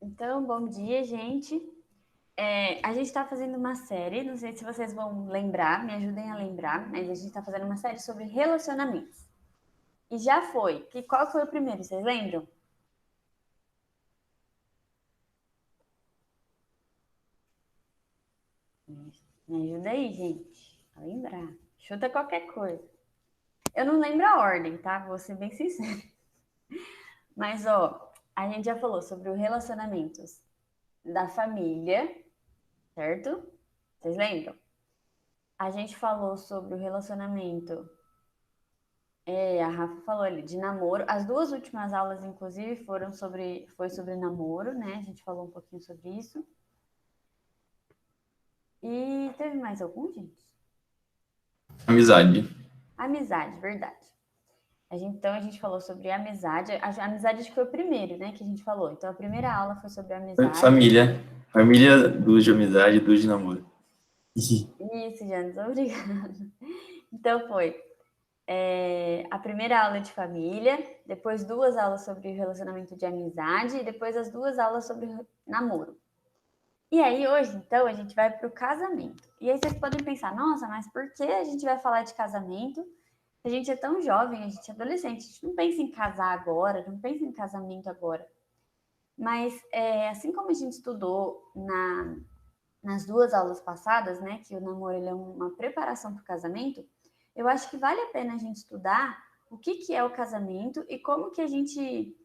Então, bom dia, gente. A gente está fazendo uma série, não sei se vocês vão lembrar, me ajudem a lembrar, mas a gente está fazendo uma série sobre relacionamentos. E já foi. Qual foi o primeiro, vocês lembram? Me ajuda aí, gente, a lembrar. Chuta qualquer coisa. Eu não lembro a ordem, tá? Vou ser bem sincera. Mas, ó, a gente já falou sobre os relacionamentos da família, certo? Vocês lembram? A gente falou sobre o relacionamento. A Rafa falou ali de namoro. As duas últimas aulas, inclusive, foi sobre namoro, né? A gente falou um pouquinho sobre isso. E teve mais algum, gente? Amizade. Amizade, verdade. Então, a gente falou sobre amizade. A amizade acho que foi o primeiro, né, que a gente falou. Então, a primeira aula foi sobre amizade. Família. Família, duas de amizade, duas de namoro. Isso, Janes, obrigada. Então, foi a primeira aula de família, depois duas aulas sobre relacionamento de amizade e depois as duas aulas sobre namoro. E aí, hoje, então, a gente vai para o casamento. E aí vocês podem pensar, nossa, mas por que a gente vai falar de casamento? A gente é tão jovem, a gente é adolescente, a gente não pensa em casar agora, não pensa em casamento agora. Mas, assim como a gente estudou nas duas aulas passadas, né, que o namoro ele é uma preparação para o casamento, eu acho que vale a pena a gente estudar o que é o casamento e como que a gente...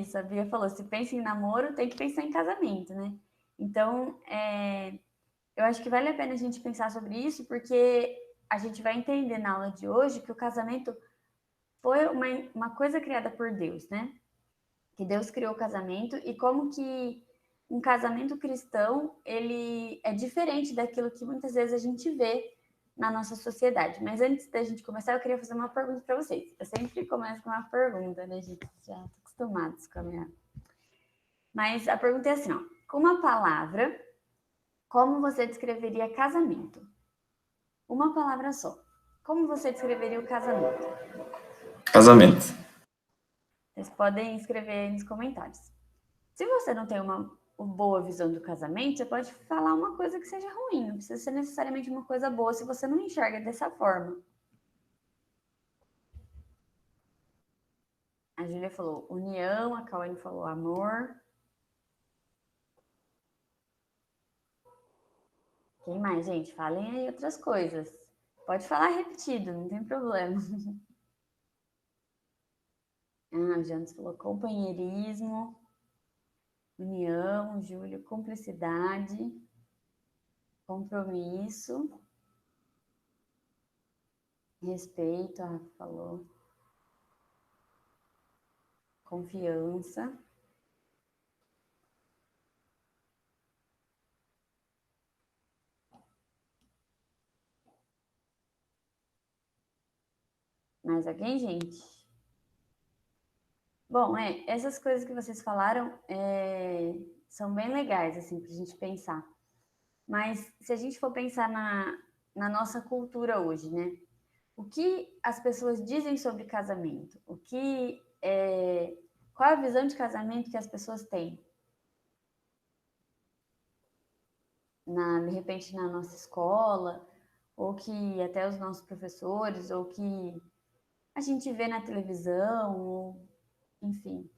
Isso, a Bia falou, se pensa em namoro, tem que pensar em casamento, né? Então, eu acho que vale a pena a gente pensar sobre isso, porque a gente vai entender na aula de hoje que o casamento foi uma coisa criada por Deus, né? Que Deus criou o casamento e como que um casamento cristão, ele é diferente daquilo que muitas vezes a gente vê na nossa sociedade. Mas antes da gente começar, eu queria fazer uma pergunta para vocês. Eu sempre começo com uma pergunta, né, gente? Já estou acostumados com a minha... Mas a pergunta é assim, ó. Com uma palavra, como você descreveria casamento? Uma palavra só. Como você descreveria o casamento? Casamento. Vocês podem escrever aí nos comentários. Se você não tem uma boa visão do casamento, você pode falar uma coisa que seja ruim. Não precisa ser necessariamente uma coisa boa se você não enxerga dessa forma. A Júlia falou união, a Cauane falou amor. Quem mais, gente? Falem aí outras coisas. Pode falar repetido, não tem problema. A Janes falou companheirismo, união, Júlio, cumplicidade, compromisso, respeito, a Rafa falou, confiança. Mais alguém, gente? Bom, essas coisas que vocês falaram são bem legais, assim, para a gente pensar. Mas se a gente for pensar na nossa cultura hoje, né? O que as pessoas dizem sobre casamento? Qual a visão de casamento que as pessoas têm? De repente, na nossa escola, ou que até os nossos professores, ou que a gente vê na televisão, ou, enfim.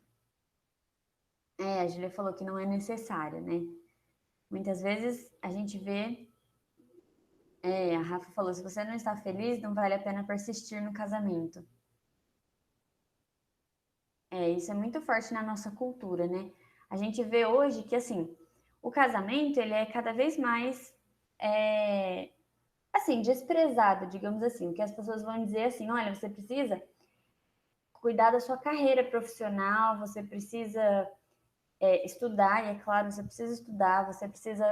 A Julia falou que não é necessário, né? Muitas vezes a gente vê... a Rafa falou, se você não está feliz, não vale a pena persistir no casamento. Isso é muito forte na nossa cultura, né? A gente vê hoje que, assim, o casamento, ele é cada vez mais, assim, desprezado, digamos assim. O que as pessoas vão dizer assim, olha, você precisa cuidar da sua carreira profissional, você precisa estudar, e é claro, você precisa estudar, você precisa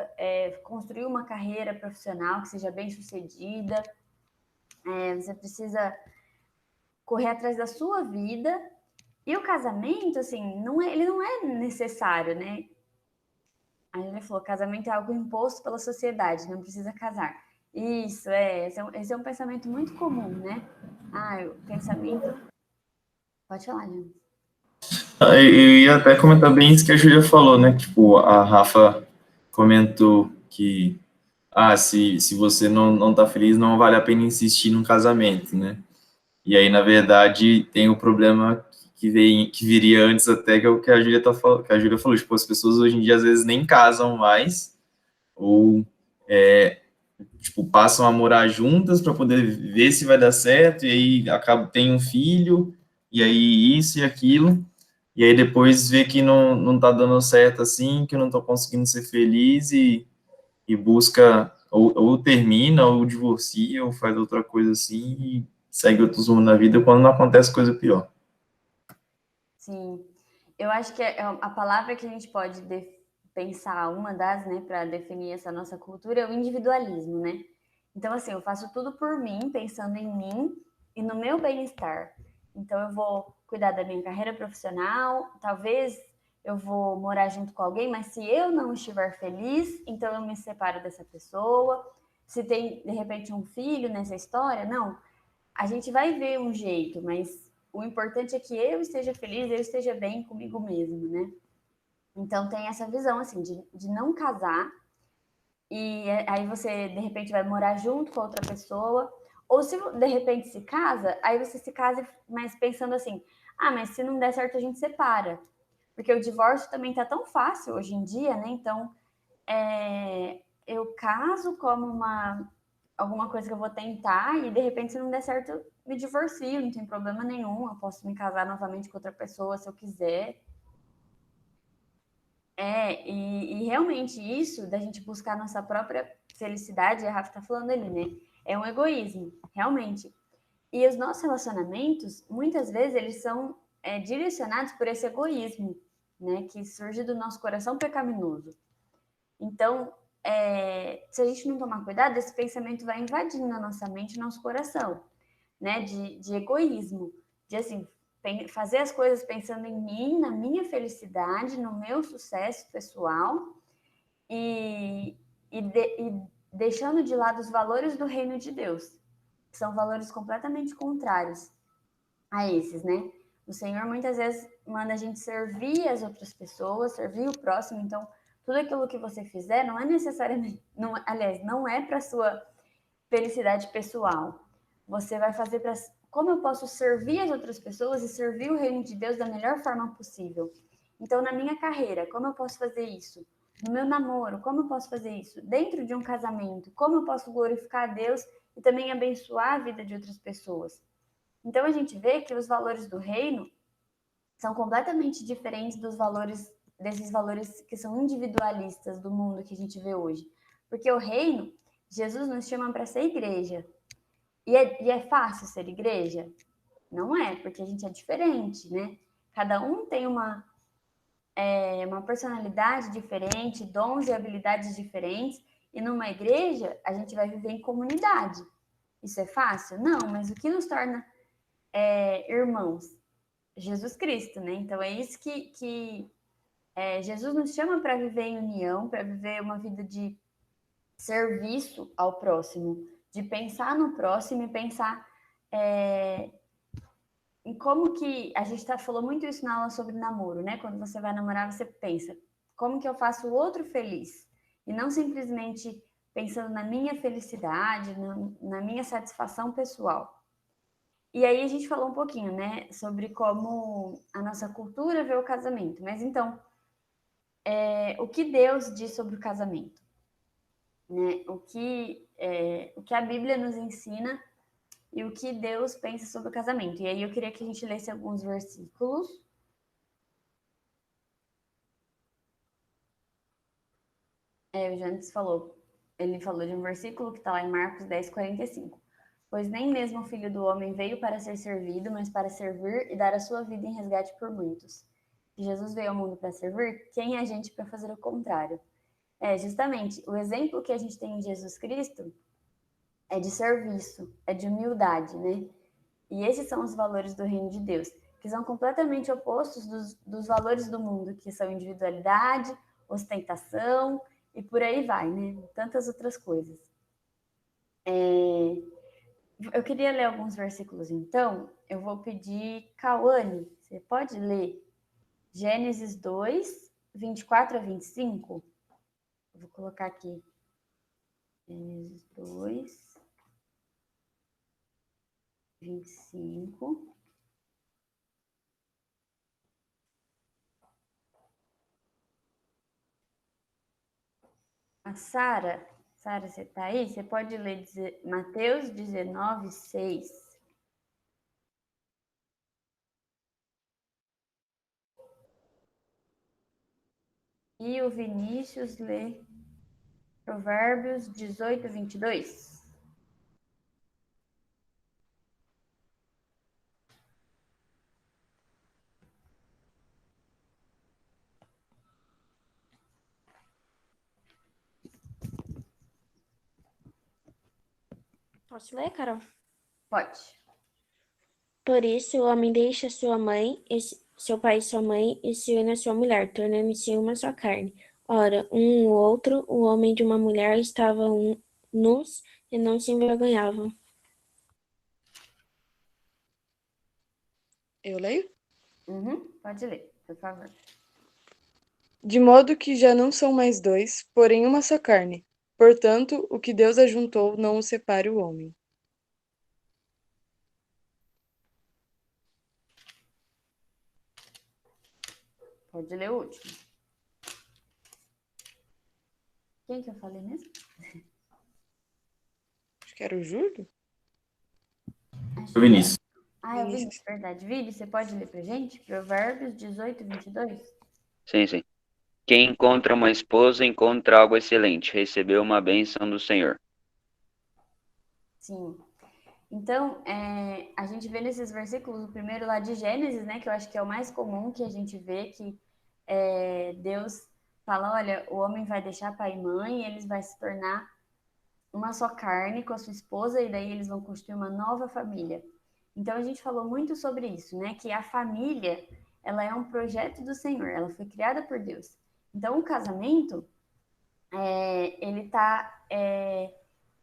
construir uma carreira profissional que seja bem sucedida, você precisa correr atrás da sua vida. E o casamento, assim, ele não é necessário, né? A Júlia falou, casamento é algo imposto pela sociedade, não precisa casar. Isso, esse é um pensamento muito comum, né? O pensamento... Pode falar, Júlia. Eu ia até comentar bem isso que a Júlia falou, né? Tipo, a Rafa comentou que, se você não tá feliz, não vale a pena insistir num casamento, né? E aí, na verdade, tem o problema que viria antes até, que é o que a Júlia que a Júlia falou, tipo, as pessoas hoje em dia às vezes nem casam mais, ou tipo, passam a morar juntas para poder ver se vai dar certo, e aí acaba, tem um filho, e aí isso e aquilo, e aí depois vê que não tá dando certo assim, que não tô conseguindo ser feliz e busca, ou termina, ou divorcia, ou faz outra coisa assim, e segue outros rumos na vida quando não acontece coisa pior. Sim, eu acho que a palavra que a gente pode pensar, uma das, né, para definir essa nossa cultura é o individualismo, né? Então, assim, eu faço tudo por mim, pensando em mim e no meu bem-estar. Então, eu vou cuidar da minha carreira profissional, talvez eu vou morar junto com alguém, mas se eu não estiver feliz, então eu me separo dessa pessoa. Se tem, de repente, um filho nessa história, não. A gente vai ver um jeito, mas o importante é que eu esteja feliz, eu esteja bem comigo mesmo, né? Então tem essa visão, assim, de não casar e aí você, de repente, vai morar junto com outra pessoa. Ou se, de repente, se casa, aí você se casa, mas pensando assim, mas se não der certo, a gente separa. Porque o divórcio também tá tão fácil hoje em dia, né? Então, eu caso como alguma coisa que eu vou tentar e de repente se não der certo, me divorcio, não tem problema nenhum, eu posso me casar novamente com outra pessoa se eu quiser. E realmente isso da gente buscar nossa própria felicidade, a Rafa tá falando ali, né? É um egoísmo, realmente. E os nossos relacionamentos, muitas vezes, eles são direcionados por esse egoísmo, né? Que surge do nosso coração pecaminoso. Então, se a gente não tomar cuidado, esse pensamento vai invadindo a nossa mente e nosso coração, né? De egoísmo, de assim, fazer as coisas pensando em mim, na minha felicidade, no meu sucesso pessoal e, e deixando de lado os valores do reino de Deus, que são valores completamente contrários a esses, né? O Senhor muitas vezes manda a gente servir as outras pessoas, servir o próximo. Então, tudo aquilo que você fizer não é necessariamente, não, aliás, não é para sua felicidade pessoal. Você vai fazer para como eu posso servir as outras pessoas e servir o reino de Deus da melhor forma possível. Então, na minha carreira, como eu posso fazer isso? No meu namoro, como eu posso fazer isso? Dentro de um casamento, como eu posso glorificar a Deus e também abençoar a vida de outras pessoas? Então a gente vê que os valores do reino são completamente diferentes dos valores desses valores que são individualistas do mundo que a gente vê hoje. Porque o reino, Jesus nos chama para ser igreja. E é fácil ser igreja? Não é, porque a gente é diferente, né? Cada um tem uma personalidade diferente, dons e habilidades diferentes. E numa igreja, a gente vai viver em comunidade. Isso é fácil? Não, mas o que nos torna irmãos? Jesus Cristo, né? Então é isso que Jesus nos chama para viver em união, para viver uma vida de serviço ao próximo, de pensar no próximo e pensar em como que a gente falou muito isso na aula sobre namoro, né? Quando você vai namorar, você pensa como que eu faço o outro feliz e não simplesmente pensando na minha felicidade, na minha satisfação pessoal. E aí a gente falou um pouquinho, né, sobre como a nossa cultura vê o casamento. Mas então, o que Deus diz sobre o casamento? Né? O que a Bíblia nos ensina e o que Deus pensa sobre o casamento. E aí eu queria que a gente lesse alguns versículos. O Jantes falou, ele falou de um versículo que está lá em Marcos 10:45. Pois nem mesmo o Filho do Homem veio para ser servido, mas para servir e dar a sua vida em resgate por muitos. Se Jesus veio ao mundo para servir, quem é a gente para fazer o contrário? Justamente, o exemplo que a gente tem em Jesus Cristo é de serviço, é de humildade, né? E esses são os valores do reino de Deus, que são completamente opostos dos valores do mundo, que são individualidade, ostentação e por aí vai, né? Tantas outras coisas. Eu queria ler alguns versículos, então. Eu vou pedir, Cauane, você pode ler Gênesis 2, 24 a 25. Vou colocar aqui. Gênesis 2, 25. A Sara, você tá aí? Você pode ler Mateus 19, 6. E o Vinícius lê Provérbios 18, 22. Posso ler, Carol? Pode. Por isso, o homem deixa sua mãe, seu pai e sua mãe, e se une à sua mulher, tornando-se uma só carne. Ora, um ou outro, o homem de uma mulher, estavam nus e não se envergonhavam. Eu leio? Pode ler, por favor. De modo que já não são mais dois, porém uma só carne. Portanto, o que Deus ajuntou, não o separe o homem. Pode ler o último. Quem que eu falei mesmo? Acho que era o Júlio? O Vinícius. Ah, é o Vinícius, verdade. Vini, você pode ler pra gente? Provérbios 18, 22? Sim. Quem encontra uma esposa encontra algo excelente, recebeu uma bênção do Senhor. Sim. Então, a gente vê nesses versículos, o primeiro lá de Gênesis, né, que eu acho que é o mais comum que a gente vê, que Deus fala, olha, o homem vai deixar pai e mãe, eles vão se tornar uma só carne com a sua esposa, e daí eles vão construir uma nova família. Então, a gente falou muito sobre isso, né, que a família, ela é um projeto do Senhor, ela foi criada por Deus. Então, o casamento, ele está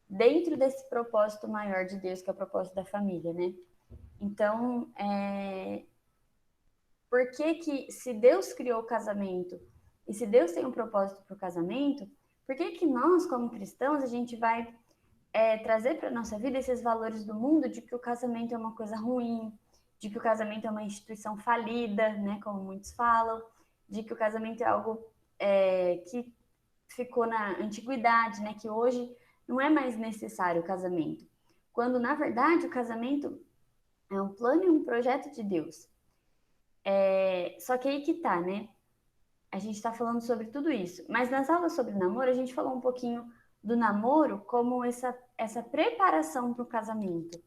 dentro desse propósito maior de Deus, que é o propósito da família, né? Então, por que se Deus criou o casamento e se Deus tem um propósito para o casamento, por que nós, como cristãos, a gente vai trazer para a nossa vida esses valores do mundo de que o casamento é uma coisa ruim, de que o casamento é uma instituição falida, né, como muitos falam, de que o casamento é algo que ficou na antiguidade, né, que hoje não é mais necessário o casamento. Quando, na verdade, o casamento é um plano e um projeto de Deus. Só que aí que tá, né? A gente tá falando sobre tudo isso. Mas nas aulas sobre namoro, a gente falou um pouquinho do namoro como essa preparação para o casamento,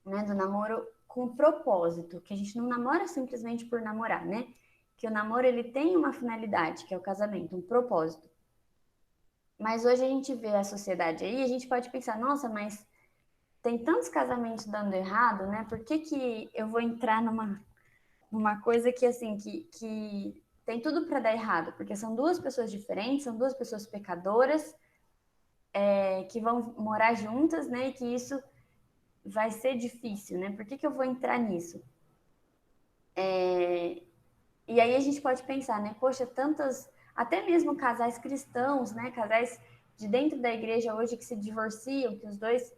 né? Do namoro com propósito, que a gente não namora simplesmente por namorar, né? Que o namoro, ele tem uma finalidade, que é o casamento, um propósito. Mas hoje a gente vê a sociedade aí, a gente pode pensar, nossa, mas tem tantos casamentos dando errado, né? Por que eu vou entrar numa coisa que, assim, que tem tudo para dar errado? Porque são duas pessoas diferentes, são duas pessoas pecadoras, que vão morar juntas, né? E que isso vai ser difícil, né? Por que eu vou entrar nisso? E aí a gente pode pensar, né? Poxa, até mesmo casais cristãos, né? Casais de dentro da igreja hoje que se divorciam, que os dois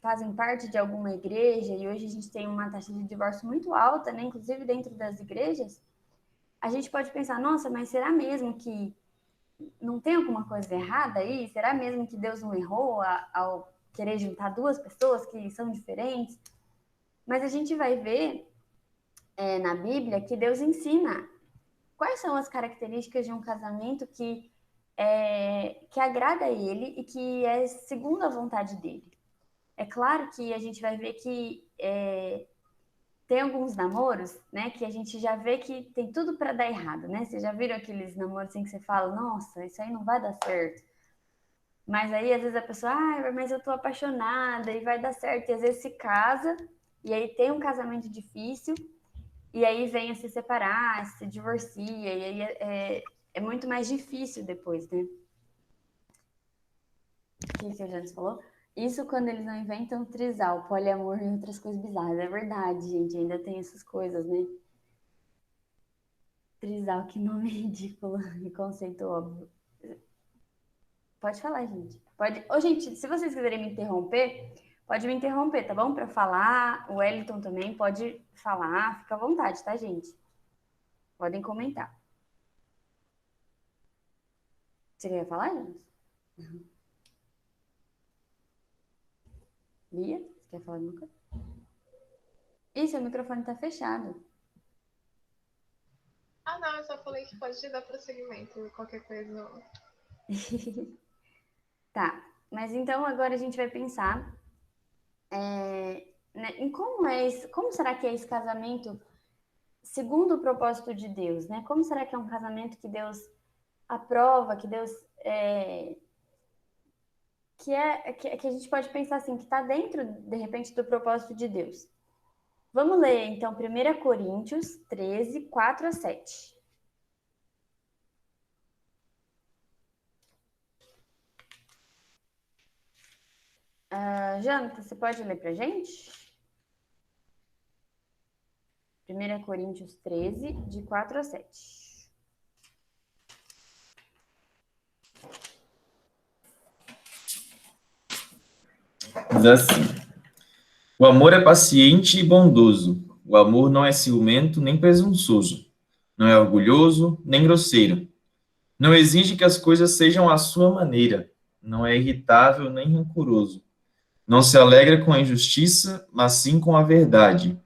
fazem parte de alguma igreja, e hoje a gente tem uma taxa de divórcio muito alta, né? Inclusive dentro das igrejas, a gente pode pensar, nossa, mas será mesmo que não tem alguma coisa errada aí? Será mesmo que Deus não errou ao querer juntar duas pessoas que são diferentes? Mas a gente vai ver na Bíblia que Deus ensina quais são as características de um casamento que agrada a Ele e que é segundo a vontade dele. É claro que a gente vai ver que tem alguns namoros, né, que a gente já vê que tem tudo para dar errado, né? Vocês já viram aqueles namoros assim que você fala, nossa, isso aí não vai dar certo. Mas aí, às vezes, a pessoa, mas eu tô apaixonada e vai dar certo. E às vezes se casa, e aí tem um casamento difícil, e aí vem a se separar, se divorcia, e aí é muito mais difícil depois, né? O que a Janice falou? Isso quando eles não inventam trisal, poliamor e outras coisas bizarras. É verdade, gente, ainda tem essas coisas, né? Trisal, que nome ridículo e conceito óbvio. Pode falar, gente. Pode. Ô, gente, se vocês quiserem me interromper, pode me interromper, tá bom? Para falar. O Wellington também pode falar. Fica à vontade, tá, gente? Podem comentar. Você quer falar, gente? Bia, você quer falar alguma coisa? Ih, seu microfone tá fechado. Ah, não, eu só falei que pode dar prosseguimento, qualquer coisa. Tá, mas então agora a gente vai pensar né, em como será que é esse casamento segundo o propósito de Deus, né? Como será que é um casamento que Deus aprova, que Deus que a gente pode pensar assim, que está dentro, de repente, do propósito de Deus. Vamos ler, então, 1 Coríntios 13, 4 a 7. Jânata, você pode ler para a gente? 1 Coríntios 13, de 4 a 7. Diz assim: o amor é paciente e bondoso. O amor não é ciumento nem presunçoso. Não é orgulhoso nem grosseiro. Não exige que as coisas sejam à sua maneira. Não é irritável nem rancoroso. Não se alegra com a injustiça, mas sim com a verdade.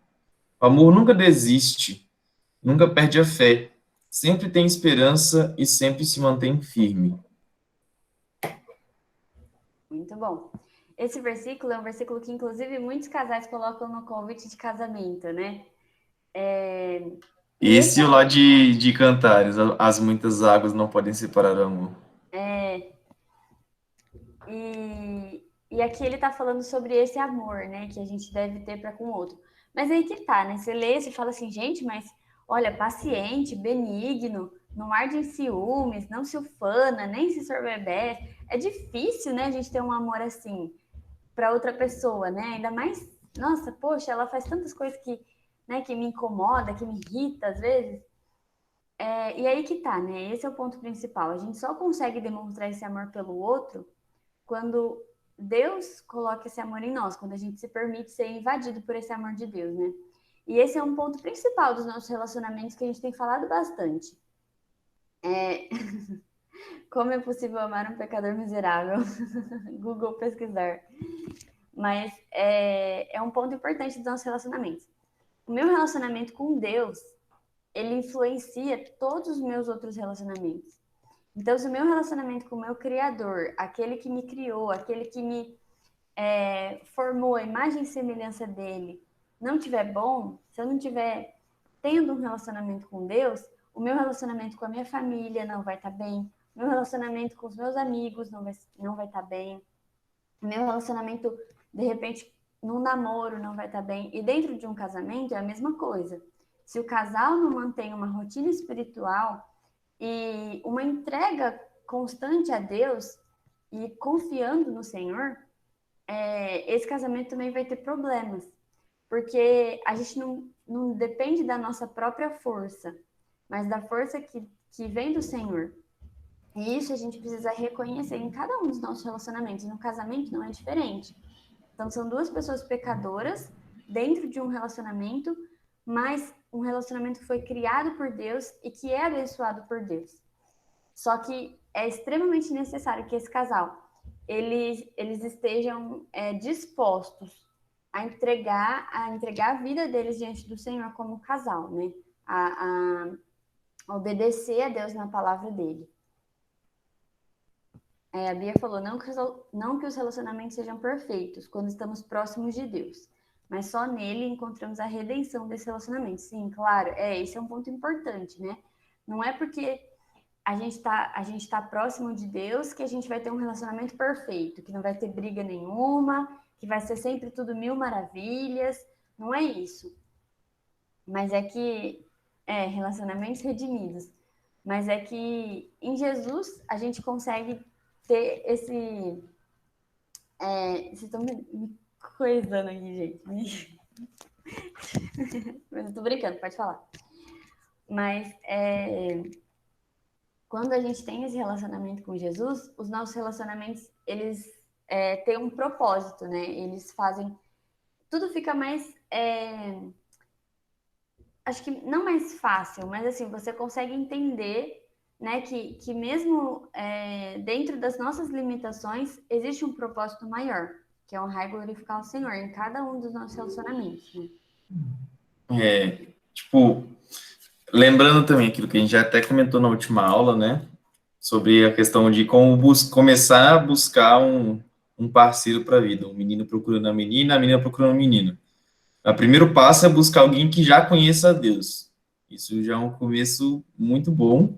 O amor nunca desiste, nunca perde a fé. Sempre tem esperança e sempre se mantém firme. Muito bom. Esse versículo é um versículo que, inclusive, muitos casais colocam no convite de casamento, né? Esse é o lá de Cantares, as muitas águas não podem separar o amor. E aqui ele tá falando sobre esse amor, né? Que a gente deve ter para com o outro. Mas aí que tá, né? Você lê, você fala assim, gente, mas olha, paciente, benigno, não arde em ciúmes, não se ufana, nem se soberbece. É difícil, né, a gente ter um amor assim para outra pessoa, né? Ainda mais, nossa, poxa, ela faz tantas coisas que, né, que me incomoda, que me irrita às vezes. E aí que tá, né? Esse é o ponto principal. A gente só consegue demonstrar esse amor pelo outro quando Deus coloca esse amor em nós, quando a gente se permite ser invadido por esse amor de Deus, né? E esse é um ponto principal dos nossos relacionamentos que a gente tem falado bastante. Como é possível amar um pecador miserável? Google pesquisar. Mas é um ponto importante dos nossos relacionamentos. O meu relacionamento com Deus, ele influencia todos os meus outros relacionamentos. Então, se o meu relacionamento com o meu Criador, aquele que me criou, aquele que me formou a imagem e semelhança dele, não tiver bom, se eu não tiver tendo um relacionamento com Deus, o meu relacionamento com a minha família não vai estar bem, o meu relacionamento com os meus amigos não vai estar bem, o meu relacionamento, de repente, num namoro não vai estar bem. E dentro de um casamento é a mesma coisa. Se o casal não mantém uma rotina espiritual e uma entrega constante a Deus e confiando no Senhor, esse casamento também vai ter problemas, porque a gente não depende da nossa própria força, mas da força que vem do Senhor. E isso a gente precisa reconhecer em cada um dos nossos relacionamentos. No casamento não é diferente. Então, são duas pessoas pecadoras dentro de um relacionamento, mas um relacionamento que foi criado por Deus e que é abençoado por Deus. Só que é extremamente necessário que esse casal eles estejam dispostos a entregar a vida deles diante do Senhor como casal, né? A obedecer a Deus na palavra dele. A Bia falou, não que os relacionamentos sejam perfeitos quando estamos próximos de Deus, mas só nele encontramos a redenção desse relacionamento. Sim, claro, esse é um ponto importante, né? Não é porque a gente tá próximo de Deus que a gente vai ter um relacionamento perfeito, que não vai ter briga nenhuma, que vai ser sempre tudo mil maravilhas. Não é isso. Mas é que, relacionamentos redimidos. Mas é que em Jesus a gente consegue ter esse. Vocês estão me coisando aqui, gente. Mas eu tô brincando, pode falar. Mas quando a gente tem esse relacionamento com Jesus, os nossos relacionamentos, eles têm um propósito, né? Eles fazem... Tudo fica mais... acho que não mais fácil, mas assim, você consegue entender, né, que mesmo dentro das nossas limitações, existe um propósito maior, que é honrar e glorificar o Senhor em cada um dos nossos relacionamentos, né? Tipo, lembrando também aquilo que a gente já até comentou na última aula, né? Sobre a questão de como começar a buscar um parceiro para a vida. Um menino procurando a menina procurando o menino. O primeiro passo é buscar alguém que já conheça a Deus. Isso já é um começo muito bom,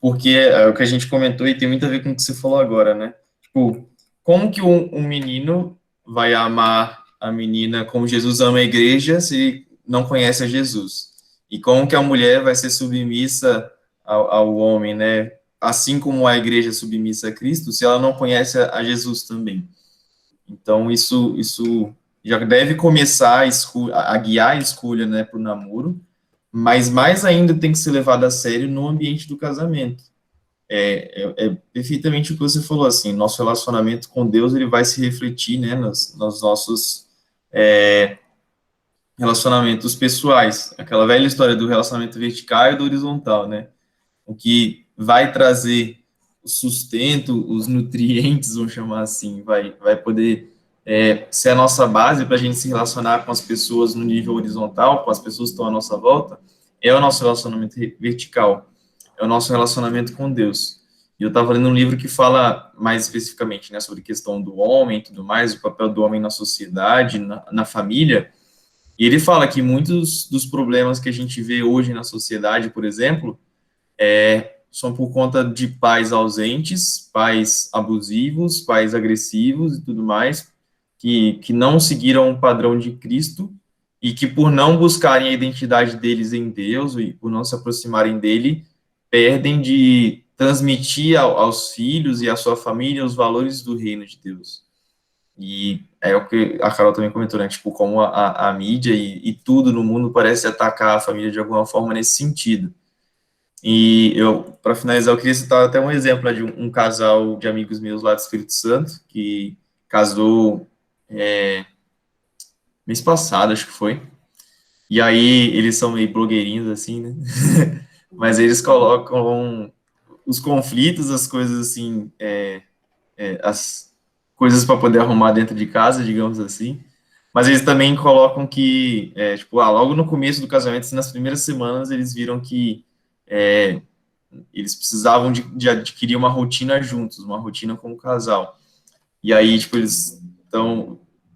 porque é o que a gente comentou e tem muito a ver com o que você falou agora, né? Tipo, como que um menino vai amar a menina como Jesus ama a igreja se não conhece a Jesus? E como que a mulher vai ser submissa ao homem, né? Assim como a igreja é submissa a Cristo, se ela não conhece a Jesus também. Então, isso já deve começar a guiar a escolha, né, para o namoro, mas mais ainda tem que ser levado a sério no ambiente do casamento. É perfeitamente o que você falou, assim, nosso relacionamento com Deus, ele vai se refletir, né, nos nossos relacionamentos pessoais. Aquela velha história do relacionamento vertical e do horizontal, né? O que vai trazer o sustento, os nutrientes, vamos chamar assim, vai poder ser a nossa base para a gente se relacionar com as pessoas no nível horizontal, com as pessoas que estão à nossa volta, é o nosso relacionamento vertical, é o nosso relacionamento com Deus. E eu estava lendo um livro que fala mais especificamente, né, sobre a questão do homem e tudo mais, o papel do homem na sociedade, na família, e ele fala que muitos dos problemas que a gente vê hoje na sociedade, por exemplo, são por conta de pais ausentes, pais abusivos, pais agressivos e tudo mais, que não seguiram o padrão de Cristo e que, por não buscarem a identidade deles em Deus e por não se aproximarem dele, perdem de transmitir aos filhos e à sua família os valores do reino de Deus. E é o que a Carol também comentou, né? Tipo, como a mídia e tudo no mundo parece atacar a família de alguma forma nesse sentido. E para finalizar, eu queria citar até um exemplo, né, de um casal de amigos meus lá do Espírito Santo, que casou mês passado, acho que foi. E aí, eles são meio blogueirinhos, assim, né? Mas eles colocam os conflitos, as coisas assim, as coisas para poder arrumar dentro de casa, digamos assim. Mas eles também colocam que, tipo, logo no começo do casamento, assim, nas primeiras semanas, eles viram que eles precisavam de adquirir uma rotina juntos, uma rotina como casal. E aí, tipo, eles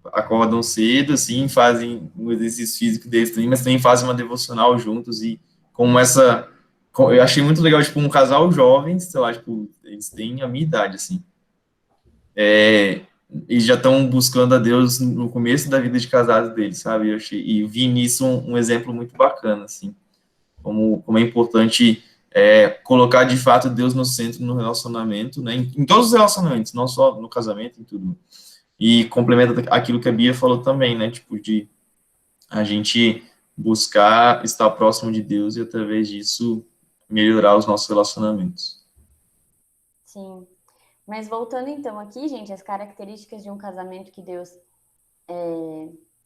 acordam cedo, assim, fazem o exercício físico deles também, mas também fazem uma devocional juntos e como eu achei muito legal, tipo, um casal jovem, sei lá, tipo, eles têm a minha idade, assim, eles já estão buscando a Deus no começo da vida de casados deles, sabe? E vi nisso um exemplo muito bacana, assim, como é importante colocar de fato Deus no centro no relacionamento, né? Em todos os relacionamentos, não só no casamento, em tudo. E complementa aquilo que a Bia falou também, né? Tipo, de a gente buscar estar próximo de Deus e através disso melhorar os nossos relacionamentos. Sim. Mas voltando então aqui, gente, as características de um casamento que Deus,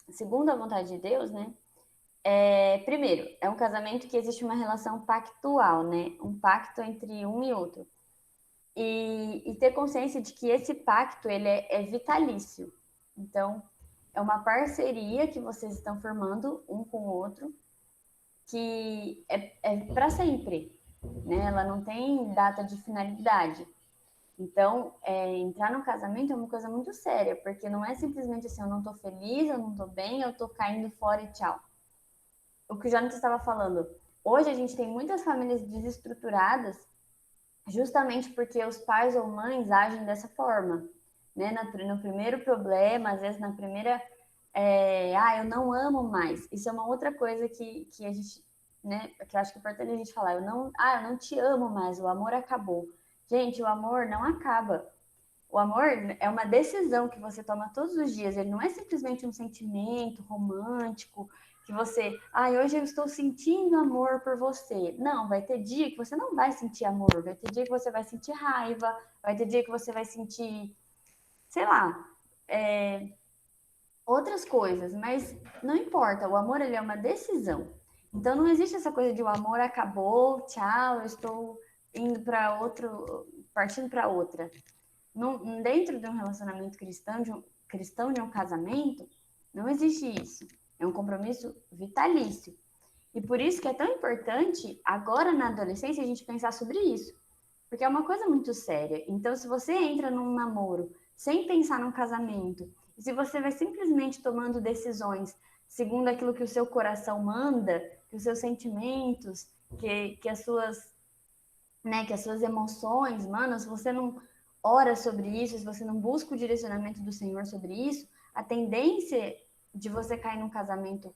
segundo a vontade de Deus, né? Primeiro, é um casamento que existe uma relação pactual, né? Um pacto entre um e outro. E ter consciência de que esse pacto, ele é vitalício. Então, é uma parceria que vocês estão formando um com o outro, que é para sempre, né? Ela não tem data de finalidade. Então, entrar no casamento é uma coisa muito séria, porque não é simplesmente assim, eu não tô feliz, eu não tô bem, eu tô caindo fora e tchau. O que o Jonathan estava falando, hoje a gente tem muitas famílias desestruturadas justamente porque os pais ou mães agem dessa forma, né? No primeiro problema, às vezes na primeira, eu não amo mais. Isso é uma outra coisa que a gente, né? Que eu acho que é importante a gente falar. Eu não te amo mais. O amor acabou. Gente, o amor não acaba. O amor é uma decisão que você toma todos os dias. Ele não é simplesmente um sentimento romântico que você, hoje eu estou sentindo amor por você. Não, vai ter dia que você não vai sentir amor, vai ter dia que você vai sentir raiva, vai ter dia que você vai sentir, sei lá, outras coisas, mas não importa, o amor ele é uma decisão. Então não existe essa coisa de o amor acabou, tchau, eu estou indo para outro, partindo para outra. Dentro de um relacionamento cristão, de um casamento, não existe isso. É um compromisso vitalício. E por isso que é tão importante, agora na adolescência, a gente pensar sobre isso. Porque é uma coisa muito séria. Então, se você entra num namoro sem pensar num casamento, e se você vai simplesmente tomando decisões segundo aquilo que o seu coração manda, que os seus sentimentos, que as suas, né, que as suas emoções, mano, se você não ora sobre isso, se você não busca o direcionamento do Senhor sobre isso, a tendência de você cair num casamento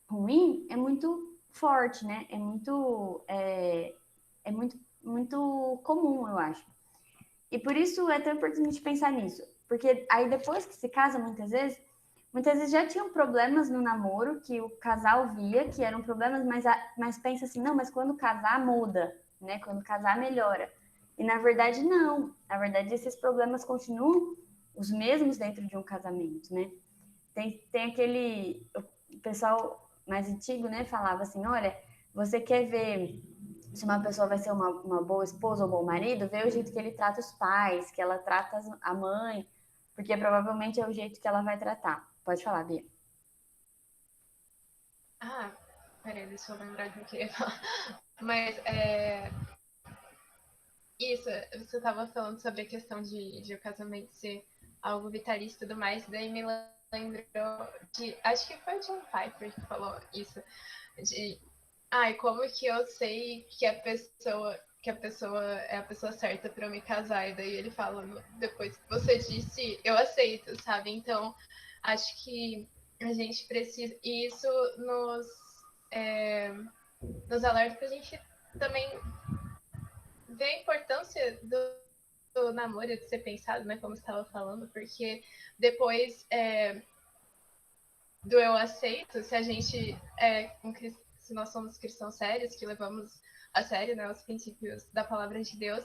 ruim é muito forte, né? É muito comum, eu acho. E por isso é tão importante pensar nisso. Porque aí depois que se casa, muitas vezes já tinham problemas no namoro que o casal via, que eram problemas, mas pensa assim, não, mas quando casar muda, né? Quando casar melhora. E na verdade não. Na verdade esses problemas continuam os mesmos dentro de um casamento, né? Tem aquele... O pessoal mais antigo, né, falava assim, olha, você quer ver se uma pessoa vai ser uma boa esposa ou bom marido, vê o jeito que ele trata os pais, que ela trata a mãe, porque provavelmente é o jeito que ela vai tratar. Pode falar, Bia. Peraí, deixa eu lembrar o que eu queria falar. Mas, isso, você estava falando sobre a questão de o casamento ser algo vitalício e tudo mais, daí me lembrou de, acho que foi o John Piper que falou isso, de, como que eu sei que a pessoa é a pessoa certa para eu me casar, e daí ele fala, depois que você disse, eu aceito, sabe? Então, acho que a gente precisa, e isso nos alerta pra gente também ver a importância do namoro de ser pensado, né, como você estava falando, porque depois do eu aceito, se a gente se nós somos cristãos sérios, que levamos a sério, né, os princípios da palavra de Deus,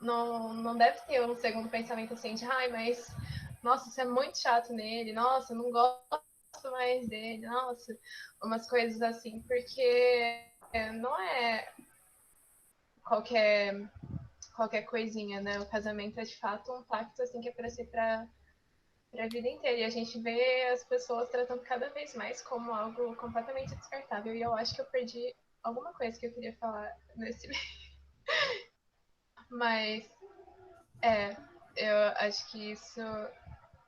não deve ter um segundo pensamento assim de, mas nossa, isso é muito chato nele, nossa, eu não gosto mais dele, nossa, umas coisas assim, porque não é qualquer coisinha, né? O casamento é de fato um pacto assim que é para ser para a vida inteira. E a gente vê as pessoas tratando cada vez mais como algo completamente descartável. E eu acho que eu perdi alguma coisa que eu queria falar nesse Mas eu acho que isso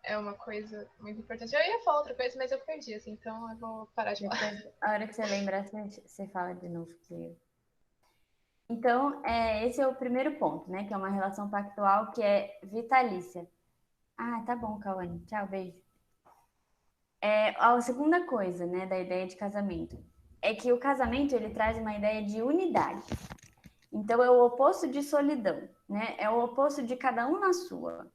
é uma coisa muito importante. Eu ia falar outra coisa, mas eu perdi, assim, então eu vou parar de falar. Depois, a hora que você lembrar, você fala de novo. Então, esse é o primeiro ponto, né? Que é uma relação pactual que é vitalícia. Tá bom, Cauane. Tchau, beijo. A segunda coisa, né, da ideia de casamento é que o casamento ele traz uma ideia de unidade. Então é o oposto de solidão, né? É o oposto de cada um na sua.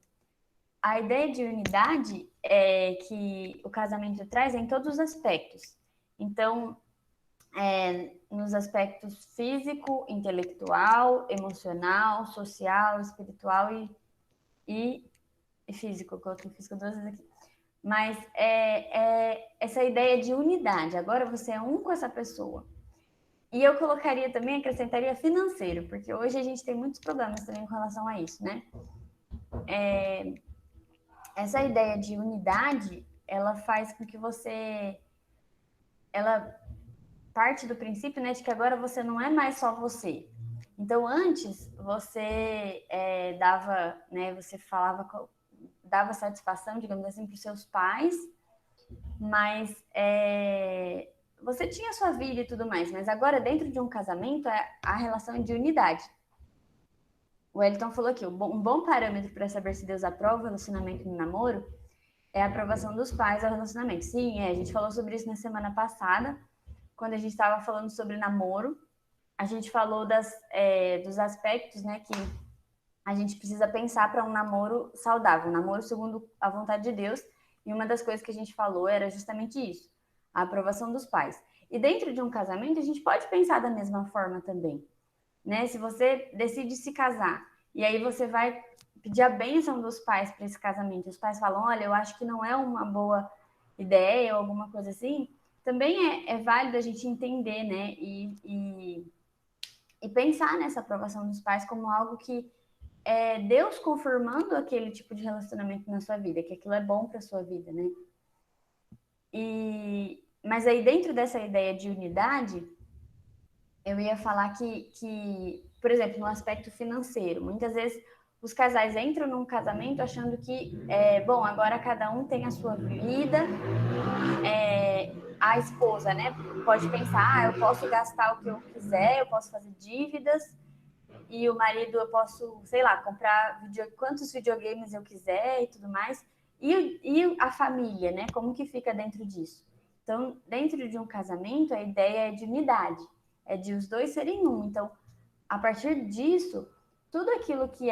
A ideia de unidade é que o casamento traz em todos os aspectos. Então, nos aspectos físico, intelectual, emocional, social, espiritual e físico. Eu coloquei físico duas vezes aqui. Mas essa ideia de unidade. Agora você é um com essa pessoa. E eu colocaria também, acrescentaria financeiro, porque hoje a gente tem muitos problemas também com relação a isso, né? Essa ideia de unidade, ela faz com que ela parte do princípio, né, de que agora você não é mais só você. Então, antes, você dava, né, você dava satisfação, digamos assim, para os seus pais, mas você tinha a sua vida e tudo mais, mas agora dentro de um casamento a relação é de unidade. O Wellington falou aqui, um bom parâmetro para saber se Deus aprova o relacionamento no namoro é a aprovação dos pais ao relacionamento. Sim, a gente falou sobre isso na semana passada, quando a gente estava falando sobre namoro. A gente falou dos aspectos, né, que a gente precisa pensar para um namoro saudável, um namoro segundo a vontade de Deus. E uma das coisas que a gente falou era justamente isso, a aprovação dos pais. E dentro de um casamento, a gente pode pensar da mesma forma também, né? Se você decide se casar e aí você vai pedir a bênção dos pais para esse casamento, os pais falam, olha, eu acho que não é uma boa ideia ou alguma coisa assim, também é válido a gente entender, né? E pensar nessa aprovação dos pais como algo que é Deus confirmando aquele tipo de relacionamento na sua vida, que aquilo é bom para sua vida, né? Mas aí dentro dessa ideia de unidade, eu ia falar que, por exemplo, no aspecto financeiro, muitas vezes os casais entram num casamento achando que, bom, agora cada um tem a sua vida, a esposa, né, pode pensar, eu posso gastar o que eu quiser, eu posso fazer dívidas, e o marido eu posso, sei lá, comprar quantos videogames eu quiser e tudo mais. E a família, né? Como que fica dentro disso? Então, dentro de um casamento, a ideia é de unidade, é de os dois serem um. Então, a partir disso, tudo aquilo que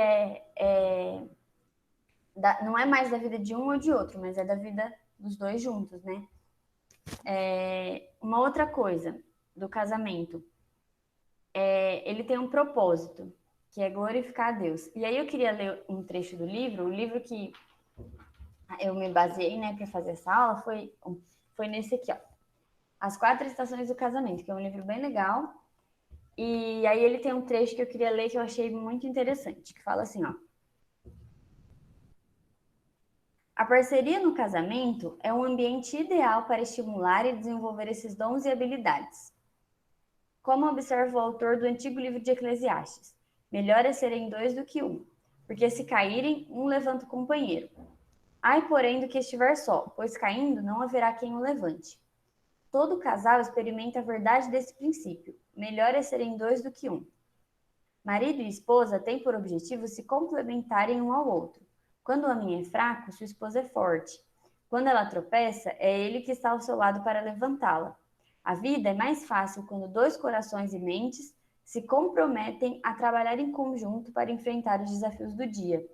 não é mais da vida de um ou de outro, mas é da vida dos dois juntos, né? Uma outra coisa do casamento, ele tem um propósito, que é glorificar a Deus. E aí eu queria ler um trecho do livro, um livro que eu me baseei, né, para fazer essa aula, foi nesse aqui, ó, As 4 Estações do Casamento, que é um livro bem legal. E aí ele tem um trecho que eu queria ler que eu achei muito interessante, que fala assim, ó. A parceria no casamento é um ambiente ideal para estimular e desenvolver esses dons e habilidades. Como observa o autor do antigo livro de Eclesiastes, melhor é serem 2 do que 1, porque se caírem, um levanta o companheiro. Ai, porém, do que estiver só, pois caindo não haverá quem o levante. Todo casal experimenta a verdade desse princípio. Melhor é serem 2 do que 1. Marido e esposa têm por objetivo se complementarem um ao outro. Quando o homem é fraco, sua esposa é forte. Quando ela tropeça, é ele que está ao seu lado para levantá-la. A vida é mais fácil quando 2 corações e mentes se comprometem a trabalhar em conjunto para enfrentar os desafios do dia.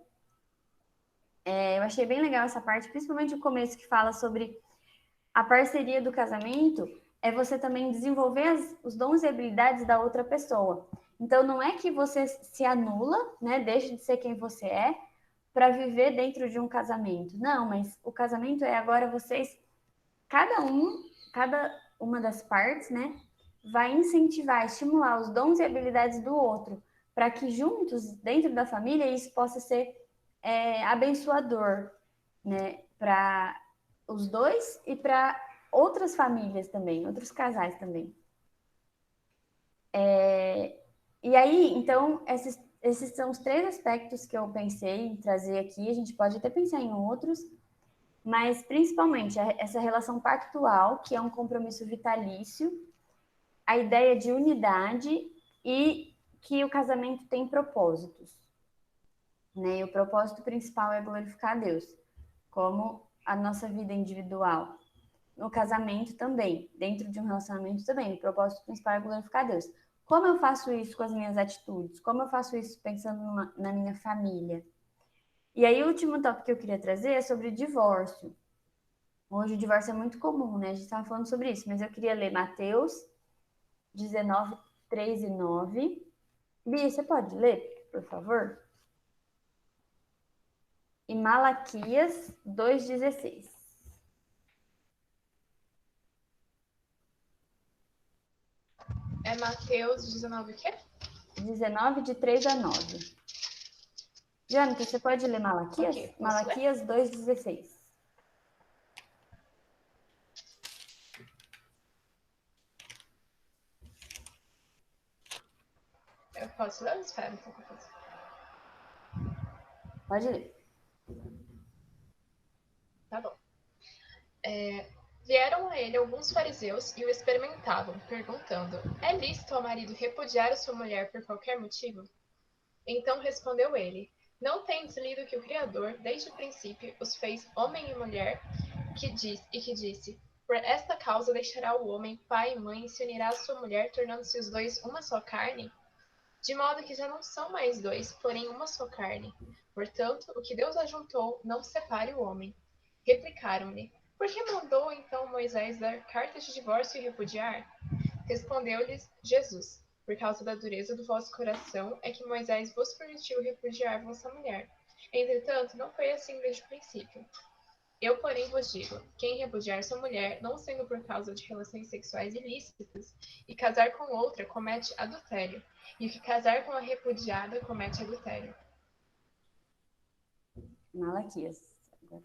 Eu achei bem legal essa parte, principalmente o começo que fala sobre a parceria do casamento, é você também desenvolver os dons e habilidades da outra pessoa. Então, não é que você se anula, né, deixa de ser quem você é, para viver dentro de um casamento. Não, mas o casamento é agora vocês, cada uma das partes, né, vai incentivar, estimular os dons e habilidades do outro, para que juntos, dentro da família, isso possa ser abençoador, né, para os dois e para outras famílias também, outros casais também. E aí, então, esses são os 3 aspectos que eu pensei em trazer aqui. A gente pode até pensar em outros, mas principalmente essa relação pactual, que é um compromisso vitalício, a ideia de unidade e que o casamento tem propósitos, né? E o propósito principal é glorificar a Deus, como a nossa vida individual. No casamento também, dentro de um relacionamento também, o propósito principal é glorificar a Deus. Como eu faço isso com as minhas atitudes? Como eu faço isso pensando na minha família? E aí o último tópico que eu queria trazer é sobre divórcio. Hoje o divórcio é muito comum, né? A gente estava falando sobre isso, mas eu queria ler Mateus 19, 3 e 9. Bia, você pode ler, por favor? E Malaquias 2,16. É Mateus 19 o quê? 19, de 3 a 9. Jânio, você pode ler Malaquias? Ok, Malaquias 2,16. Eu posso ler? Espera um pouco. Pode ler. Tá bom. Vieram a ele alguns fariseus e o experimentavam, perguntando: é lícito ao marido repudiar a sua mulher por qualquer motivo? Então respondeu ele: não tendes lido que o Criador, desde o princípio, os fez homem e mulher, que disse: por esta causa deixará o homem pai e mãe e se unirá à sua mulher, tornando-se os dois uma só carne? de modo que já não são mais dois, porém uma só carne. Portanto, o que Deus ajuntou, não separe o homem. Replicaram-lhe: Por que mandou então Moisés dar cartas de divórcio e repudiar? Respondeu-lhes Jesus: Por causa da dureza do vosso coração é que Moisés vos permitiu repudiar vossa mulher. Entretanto, não foi assim desde o princípio. Eu, porém, vos digo: quem repudiar sua mulher, não sendo por causa de relações sexuais ilícitas, e casar com outra, comete adultério. E o que casar com a repudiada, comete adultério. Malaquias. Agora.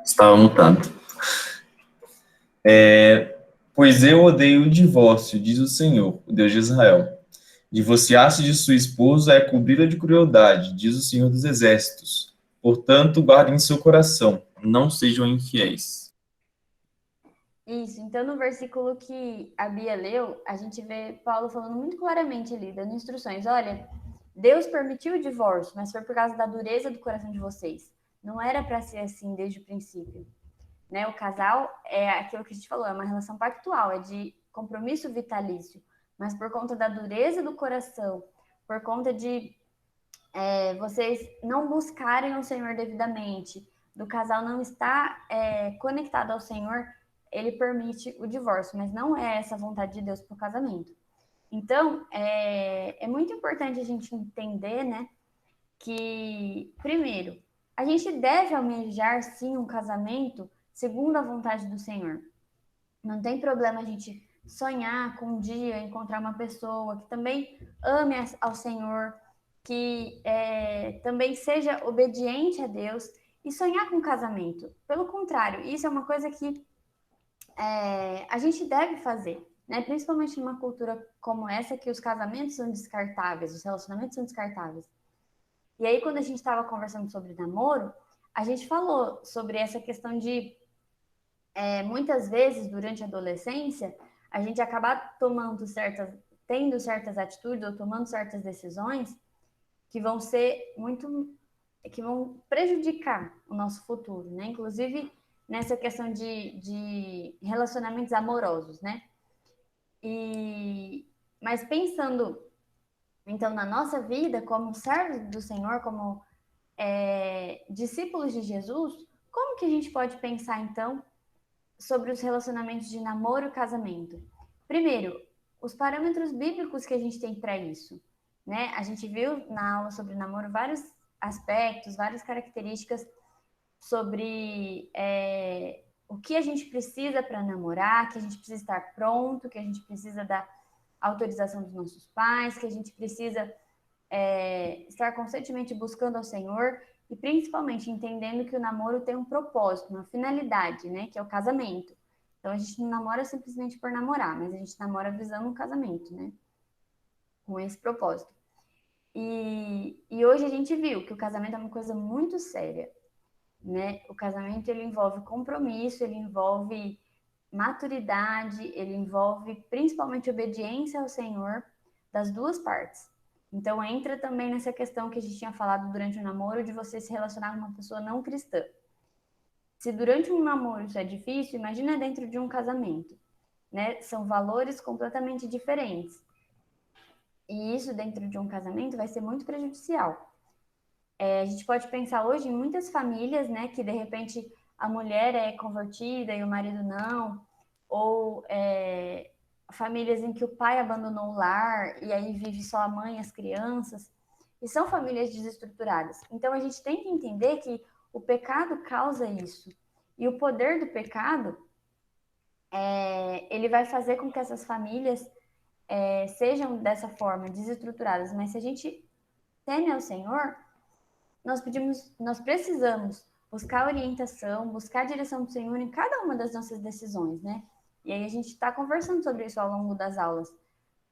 Estava mutado. Pois eu odeio o divórcio, diz o Senhor, o Deus de Israel. Divorciar-se de sua esposa é cobri-la de crueldade, diz o Senhor dos Exércitos. Portanto, guardem seu coração, não sejam infiéis. Isso, então no versículo que a Bia leu, a gente vê Paulo falando muito claramente ali, dando instruções. Olha, Deus permitiu o divórcio, mas foi por causa da dureza do coração de vocês. Não era para ser assim desde o princípio. Né? O casal é aquilo que a gente falou, é uma relação pactual, é de compromisso vitalício. Mas por conta da dureza do coração, por conta de vocês não buscarem o Senhor devidamente, do casal não estar conectado ao Senhor, ele permite o divórcio, mas não é essa a vontade de Deus para o casamento. Então, é muito importante a gente entender, né, que, primeiro, a gente deve almejar, sim, um casamento segundo a vontade do Senhor. Não tem problema a gente sonhar com um dia encontrar uma pessoa que também ame ao Senhor, que também seja obediente a Deus e sonhar com um casamento. Pelo contrário, isso é uma coisa que a gente deve fazer, né? Principalmente numa cultura como essa, que os casamentos são descartáveis, os relacionamentos são descartáveis. E aí, quando a gente estava conversando sobre namoro, a gente falou sobre essa questão de, muitas vezes, durante a adolescência, a gente acabar tendo certas atitudes ou tomando certas decisões que vão que vão prejudicar o nosso futuro, né? Inclusive nessa questão de relacionamentos amorosos, né? Mas pensando, então, na nossa vida como servos do Senhor, como discípulos de Jesus, como que a gente pode pensar, então, sobre os relacionamentos de namoro e casamento? Primeiro, os parâmetros bíblicos que a gente tem para isso, né? A gente viu na aula sobre namoro vários aspectos, várias características sobre o que a gente precisa para namorar, que a gente precisa estar pronto, que a gente precisa da autorização dos nossos pais, que a gente precisa estar constantemente buscando ao Senhor e principalmente entendendo que o namoro tem um propósito, uma finalidade, né? Que é o casamento. Então a gente não namora simplesmente por namorar, mas a gente namora visando um casamento, né? Com esse propósito. E hoje a gente viu que o casamento é uma coisa muito séria, né? O casamento, ele envolve compromisso, ele envolve maturidade, ele envolve principalmente obediência ao Senhor das duas partes. Então entra também nessa questão que a gente tinha falado durante o namoro, de você se relacionar com uma pessoa não cristã. Se durante um namoro isso é difícil, imagina dentro de um casamento, né? São valores completamente diferentes. E isso dentro de um casamento vai ser muito prejudicial. A gente pode pensar hoje em muitas famílias, né, que de repente a mulher é convertida e o marido não, ou famílias em que o pai abandonou o lar e aí vive só a mãe e as crianças, e são famílias desestruturadas. Então a gente tem que entender que o pecado causa isso, e o poder do pecado, ele vai fazer com que essas famílias sejam dessa forma, desestruturadas, mas se a gente teme ao Senhor, nós precisamos buscar orientação, buscar a direção do Senhor em cada uma das nossas decisões, né? E aí a gente está conversando sobre isso ao longo das aulas,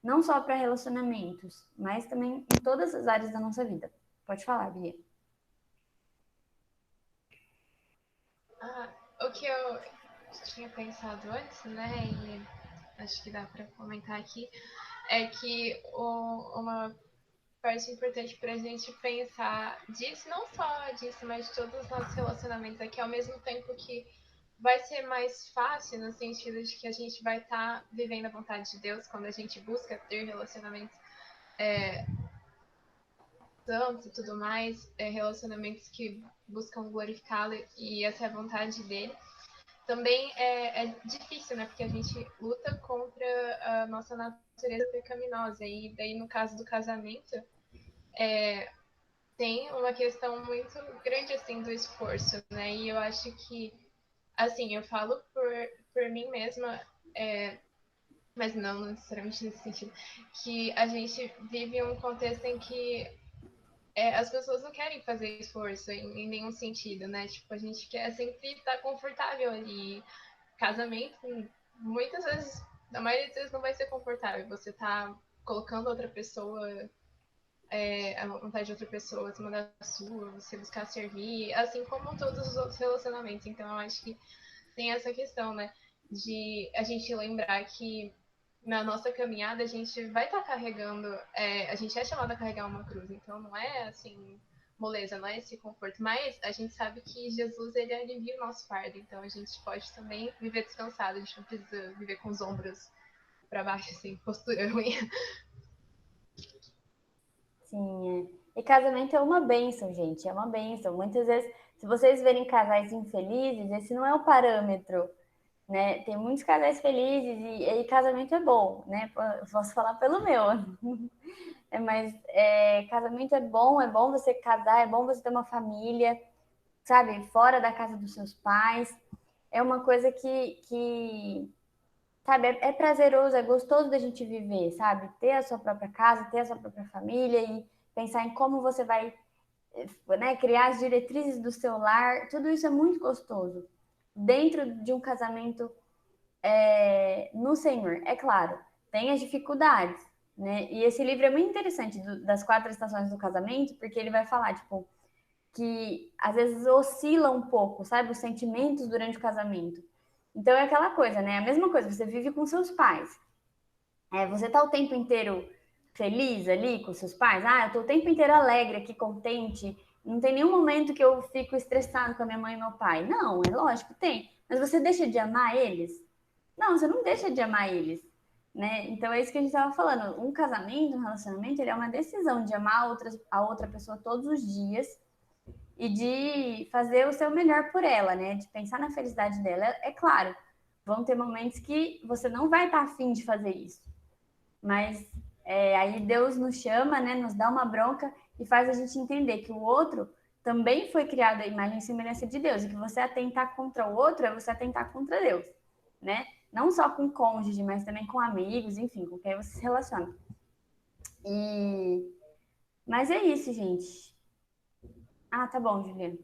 não só para relacionamentos, mas também em todas as áreas da nossa vida. Pode falar, Bia. O que eu tinha pensado antes, né, e acho que dá para comentar aqui, é que uma parte importante para a gente pensar disso, não só disso, mas de todos os nossos relacionamentos, é que ao mesmo tempo que vai ser mais fácil no sentido de que a gente vai estar vivendo a vontade de Deus quando a gente busca ter relacionamentos santos e tudo mais, relacionamentos que buscam glorificá-lo e essa é a vontade dele. Também é difícil, né? Porque a gente luta contra a nossa natureza pecaminosa. E daí, no caso do casamento, tem uma questão muito grande, assim, do esforço, né? E eu acho que, assim, eu falo por mim mesma, mas não necessariamente nesse sentido, que a gente vive um contexto em que as pessoas não querem fazer esforço em nenhum sentido, né? Tipo, a gente quer sempre estar confortável ali. Casamento, muitas vezes, na maioria das vezes, não vai ser confortável. Você tá colocando outra pessoa, a vontade de outra pessoa acima da sua, você buscar servir, assim como todos os outros relacionamentos. Então, eu acho que tem essa questão, né? De a gente lembrar que na nossa caminhada a gente vai estar carregando, a gente é chamado a carregar uma cruz, então não é assim, moleza, não é esse conforto, mas a gente sabe que Jesus, ele alivia o nosso fardo, então a gente pode também viver descansado, a gente não precisa viver com os ombros para baixo, assim, postura ruim. Sim, é. E casamento é uma bênção, gente, é uma bênção. Muitas vezes, se vocês verem casais infelizes, esse não é o parâmetro, né? Tem muitos casais felizes e casamento é bom, né? Eu posso falar pelo meu. Mas casamento é bom você casar, é bom você ter uma família, sabe? Fora da casa dos seus pais. É uma coisa que sabe, é prazeroso, é gostoso da gente viver, sabe? Ter a sua própria casa, ter a sua própria família e pensar em como você vai, né, criar as diretrizes do seu lar. Tudo isso é muito gostoso. Dentro de um casamento no Senhor, é claro, tem as dificuldades, né? E esse livro é muito interessante das 4 estações do casamento, porque ele vai falar, tipo, que às vezes oscila um pouco, sabe, os sentimentos durante o casamento. Então é aquela coisa, né? A mesma coisa, você vive com seus pais. Você tá o tempo inteiro feliz ali com seus pais? Ah, eu tô o tempo inteiro alegre aqui, contente. Não tem nenhum momento que eu fico estressado com a minha mãe e meu pai. Não, é lógico, tem. Mas você deixa de amar eles? Não, você não deixa de amar eles, né? Então é isso que a gente estava falando. Um casamento, um relacionamento, ele é uma decisão de amar a outra pessoa todos os dias e de fazer o seu melhor por ela, né? De pensar na felicidade dela. É claro, vão ter momentos que você não vai estar afim de fazer isso, mas aí Deus nos chama, né? Nos dá uma bronca e faz a gente entender que o outro também foi criado à imagem e semelhança de Deus e que você atentar contra o outro é você atentar contra Deus, né? Não só com cônjuge, mas também com amigos, enfim, com quem você se relaciona. Mas é isso, gente. Ah, tá bom, Juliana.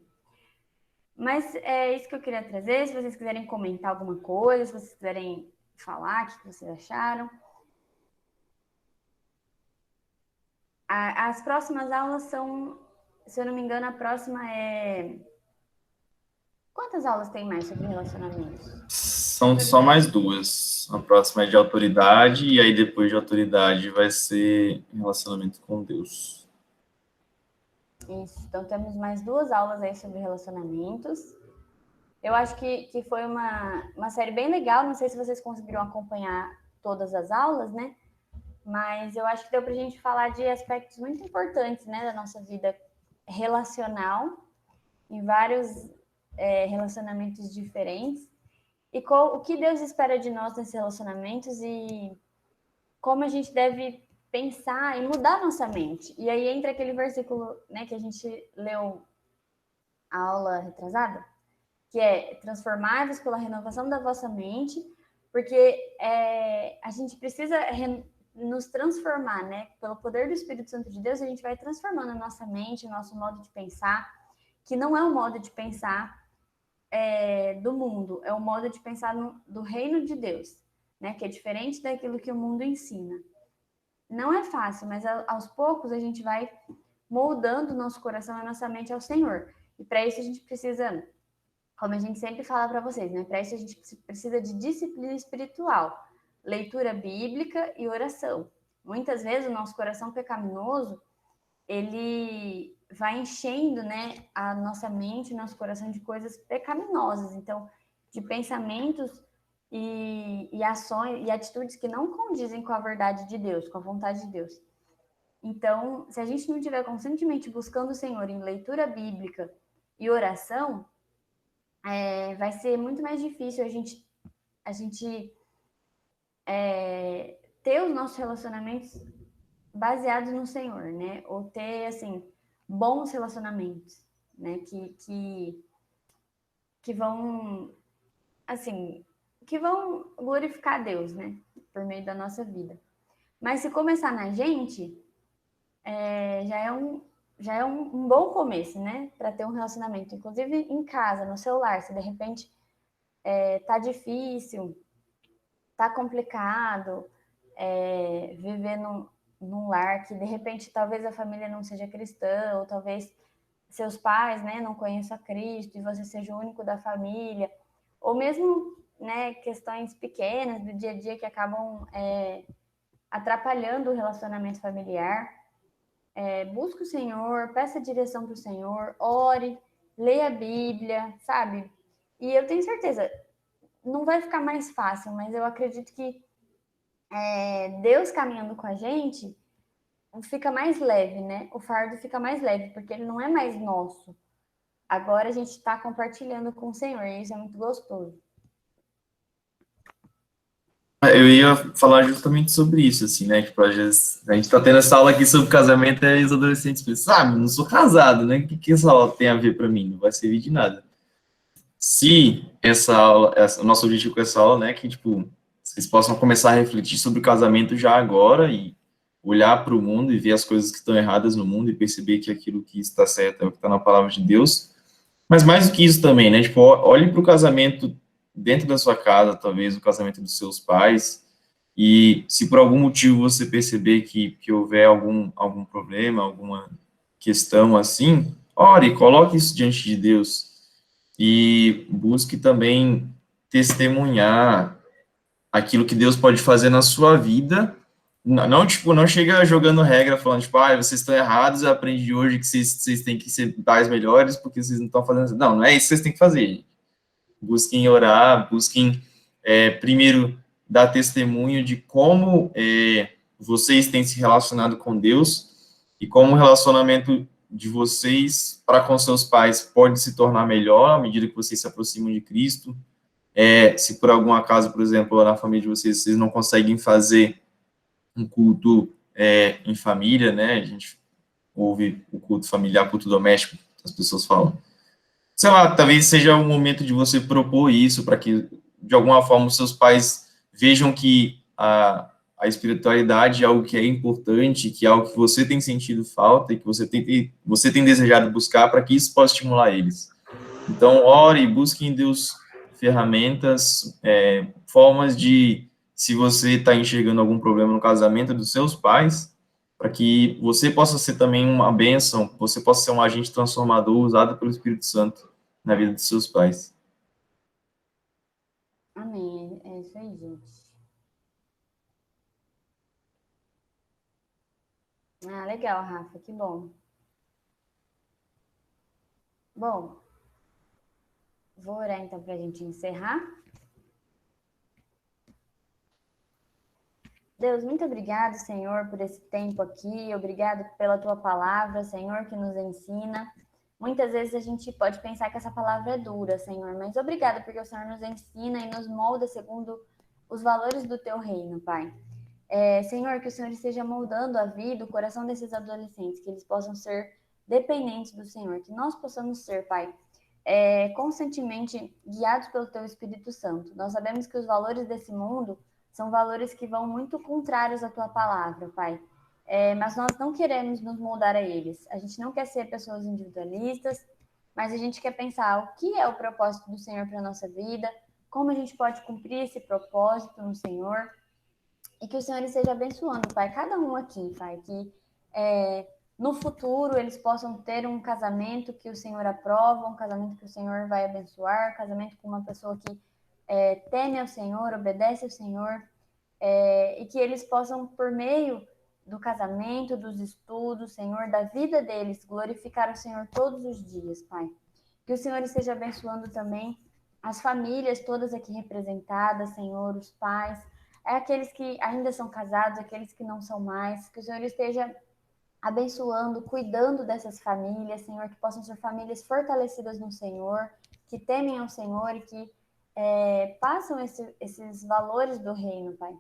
Mas é isso que eu queria trazer. Se vocês quiserem comentar alguma coisa, se vocês quiserem falar o que vocês acharam. As próximas aulas são, se eu não me engano, a próxima é... Quantas aulas tem mais sobre relacionamentos? São só mais 2. A próxima é de autoridade, e aí depois de autoridade vai ser relacionamento com Deus. Isso, então temos mais 2 aulas aí sobre relacionamentos. Eu acho que foi uma série bem legal, não sei se vocês conseguiram acompanhar todas as aulas, né? Mas eu acho que deu pra gente falar de aspectos muito importantes, né, da nossa vida relacional, em vários relacionamentos diferentes, e o que Deus espera de nós nesses relacionamentos e como a gente deve pensar e mudar nossa mente. E aí entra aquele versículo, né, que a gente leu a aula retrasada, que é transformar-vos pela renovação da vossa mente, porque a gente precisa nos transformar, né? Pelo poder do Espírito Santo de Deus, a gente vai transformando a nossa mente, o nosso modo de pensar, que não é o modo de pensar do mundo, é o modo de pensar do reino de Deus, né? Que é diferente daquilo que o mundo ensina. Não é fácil, mas aos poucos a gente vai moldando o nosso coração e a nossa mente ao Senhor. E para isso a gente precisa, como a gente sempre fala para vocês, né? Para isso a gente precisa de disciplina espiritual, leitura bíblica e oração. Muitas vezes o nosso coração pecaminoso, ele vai enchendo, né, a nossa mente, o nosso coração de coisas pecaminosas. Então, de pensamentos e ações e atitudes que não condizem com a verdade de Deus, com a vontade de Deus. Então, se a gente não estiver constantemente buscando o Senhor em leitura bíblica e oração, vai ser muito mais difícil a gente ter os nossos relacionamentos baseados no Senhor, né? Ou ter, assim, bons relacionamentos, né? Que vão, assim, que vão glorificar Deus, né? Por meio da nossa vida. Mas se começar na gente, já é um bom começo, né? Para ter um relacionamento. Inclusive em casa, no celular, se de repente tá difícil, tá complicado, viver num lar que de repente talvez a família não seja cristã, ou talvez seus pais, né, não conheçam a Cristo e você seja o único da família, ou mesmo, né, questões pequenas do dia a dia que acabam atrapalhando o relacionamento familiar. Busque o Senhor, peça direção para o Senhor, ore, leia a Bíblia, sabe? E eu tenho certeza, não vai ficar mais fácil, mas eu acredito que Deus caminhando com a gente fica mais leve, né? O fardo fica mais leve, porque ele não é mais nosso. Agora a gente está compartilhando com o Senhor, e isso é muito gostoso. Eu ia falar justamente sobre isso, assim, né? Tipo, às vezes, a gente tá tendo essa aula aqui sobre casamento e os adolescentes pensam, não sou casado, né? O que essa aula tem a ver para mim? Não vai servir de nada. Se essa aula, o nosso objetivo com essa aula, né, que, tipo, vocês possam começar a refletir sobre o casamento já agora e olhar para o mundo e ver as coisas que estão erradas no mundo e perceber que aquilo que está certo é o que está na palavra de Deus. Mas mais do que isso também, né? Tipo, olhe para o casamento dentro da sua casa, talvez o casamento dos seus pais, e se por algum motivo você perceber que houver algum problema, alguma questão assim, ore, coloque isso diante de Deus e busque também testemunhar aquilo que Deus pode fazer na sua vida. Não, tipo, não chega jogando regra, falando, tipo, vocês estão errados, eu aprendi hoje que vocês têm que ser pais melhores porque vocês não estão fazendo isso. Não é isso que vocês têm que fazer, gente. Busquem orar, busquem, primeiro, dar testemunho de como vocês têm se relacionado com Deus e como o relacionamento de vocês para com seus pais pode se tornar melhor à medida que vocês se aproximam de Cristo. Se por algum acaso, por exemplo, na família de vocês não conseguem fazer um culto em família, né? A gente ouve o culto familiar, culto doméstico, as pessoas falam. Sei lá, talvez seja o momento de você propor isso para que, de alguma forma, os seus pais vejam que a espiritualidade é algo que é importante, que é algo que você tem sentido falta e que você tem desejado buscar para que isso possa estimular eles. Então, ore, busque em Deus ferramentas, formas de, se você está enxergando algum problema no casamento dos seus pais, para que você possa ser também uma bênção, você possa ser um agente transformador usado pelo Espírito Santo na vida dos seus pais. Amém. É isso aí, gente. Legal, Rafa, que bom. Bom, vou orar então para a gente encerrar. Deus, muito obrigado, Senhor, por esse tempo aqui. Obrigado pela tua palavra, Senhor, que nos ensina. Muitas vezes a gente pode pensar que essa palavra é dura, Senhor, mas obrigada porque o Senhor nos ensina e nos molda segundo os valores do teu reino, Pai. Senhor, que o Senhor esteja moldando a vida, o coração desses adolescentes, que eles possam ser dependentes do Senhor, que nós possamos ser, Pai, constantemente guiados pelo teu Espírito Santo. Nós sabemos que os valores desse mundo são valores que vão muito contrários à tua palavra, Pai. Mas nós não queremos nos moldar a eles. A gente não quer ser pessoas individualistas, mas a gente quer pensar o que é o propósito do Senhor para a nossa vida, como a gente pode cumprir esse propósito no Senhor, e que o Senhor esteja abençoando, Pai, cada um aqui, Pai, que no futuro eles possam ter um casamento que o Senhor aprova, um casamento que o Senhor vai abençoar, um casamento com uma pessoa que teme ao Senhor, obedece ao Senhor, e que eles possam, por meio do casamento, dos estudos, Senhor, da vida deles, glorificar o Senhor todos os dias, Pai. Que o Senhor esteja abençoando também as famílias todas aqui representadas, Senhor, os pais, aqueles que ainda são casados, aqueles que não são mais, que o Senhor esteja abençoando, cuidando dessas famílias, Senhor, que possam ser famílias fortalecidas no Senhor, que temem ao Senhor e que passam esses valores do reino, Pai.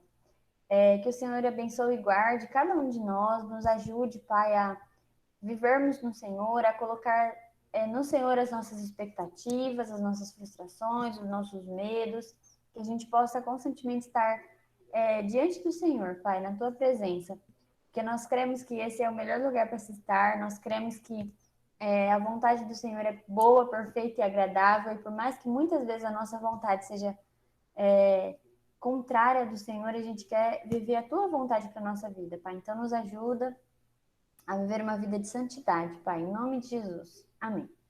Que o Senhor abençoe e guarde cada um de nós, nos ajude, Pai, a vivermos no Senhor, a colocar no Senhor as nossas expectativas, as nossas frustrações, os nossos medos, que a gente possa constantemente estar diante do Senhor, Pai, na Tua presença, porque nós cremos que esse é o melhor lugar para se estar, nós cremos que a vontade do Senhor é boa, perfeita e agradável, e por mais que muitas vezes a nossa vontade seja contrária do Senhor, a gente quer viver a Tua vontade para a nossa vida, Pai. Então nos ajuda a viver uma vida de santidade, Pai, em nome de Jesus. Amém.